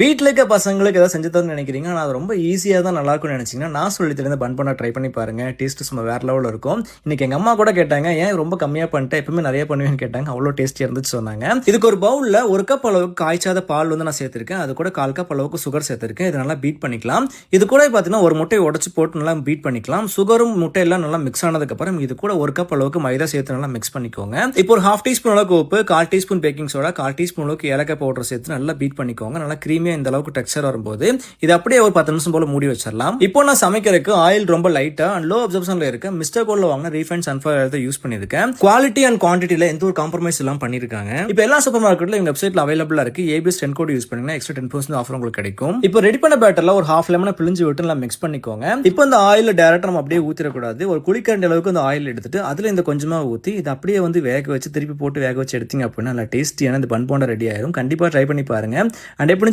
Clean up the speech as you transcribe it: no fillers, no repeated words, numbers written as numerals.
வீட்ல இருக்க பசங்களுக்கு ஏதாவது செஞ்சு தரணும்னு நினைக்கிறீங்க. ஆனா அது ரொம்ப ஈஸியா தான் நல்லாருக்கும்னு நினைச்சீங்கன்னா, நான் சொல்லி தரேன் பன் பண்ண ட்ரை பண்ணி பாருங்க. டேஸ்ட் சும்மா வேற லெவல்ல இருக்கும். இன்னைக்கு எங்க அம்மா கூட கேட்டாங்க, "ஏன் ரொம்ப கம்மியா பண்ணிட்ட? எப்பவுமே நெறைய பண்ணுவேன்னு" கேட்டாங்க. அவ்ளோ டேஸ்டியா இருந்துச்சு சொன்னாங்க. இதுக்கு ஒரு பவுல்ல 1 கப் அளவுக்கு காய்ச்சாத பால் வந்து நான் சேர்த்திருக்கேன். அது கூட 1/4 கப் அளவுக்கு சுகர் சேர்த்திருக்கேன். இத நல்லா பீட் பண்ணிக்கலாம். இது கூட பார்த்தீங்கன்னா, ஒரு முட்டைய உடைச்சு போட்டு நல்லா பீட் பண்ணிக்கலாம். சுகரும் முட்டையெல்லாம் நல்லா மிக்ஸ் ஆனதுக்கு அப்புறம் இது கூட 1 கப் அளவுக்கு மைதா சேர்த்து நல்லா மிக்ஸ் பண்ணிக்கோங்க. இப்போ ஒரு 1/2 டீஸ்பூன் அளவுக்கு உப்பு, 1/4 டீஸ்பூன் பேக்கிங் சோடா, 1/4 டீஸ்பூன் அளவுக்கு ஏலக்காய் பவுடர் சேர்த்து நல்லா பீட் பண்ணிக்கோங்க. நல்லா கிரீமியா இந்த அளவுக்கு டெக்ஸ்சர் வரும்போது இது அப்படியே ஒரு 10 நிமிஷம் போல மூடி வச்சிடலாம். இப்போ நான் சமைக்கிறதுக்கு ஆயில் ரொம்ப லைட்டா அண்ட் லோ அப்சர்ப்ஷன்ல இருக்க மிஸ்டர் கோல்ட்ல வாங்கின ரீஃபைண்ட் சன்ஃபிளவர் ஆயில் யூஸ் பண்ணிருக்கேன். குவாலிட்டி அண்ட் குவான்டிட்டில எந்த ஒரு காம்ப்ரமைஸ் எல்லாம் பண்ணிருக்காங்க. இப்போ எல்லா சூப்பர் மார்க்கெட்ல இந்த வெப்சைட்ல அவைலபிளா இருக்கு. ABS 10 கோட் யூஸ் பண்ணீங்கன்னா எக்ஸ்ட்ரா 10% ஆஃபர் உங்களுக்கு கிடைக்கும். இப்போ ரெடி பண்ண பேட்டர்ல ஒரு ஹாஃப் லெமனை பிழிஞ்சு விட்டு நல்லா மிக்ஸ் பண்ணிக்கோங்க. இப்போ இந்த ஆயில டைரக்டா நம்ம அப்படியே ஊத்திரக்கூடாது. ஒரு குளிக்கரண்டி அளவுக்கு அந்த ஆயில் எடுத்துட்டு அதுல இந்த கொஞ்சமா ஊத்தி இது அப்படியே வந்து வேக வச்சு திருப்பி போட்டு வேக வச்சு எடுத்தீங்க அப்படின்னா நல்லா டேஸ்டியான இந்த பன் போண்டா ரெடி ஆயிரும். கண்டிப்பா ட்ரை பண்ணி பாருங்க. அண்ட் எப்படி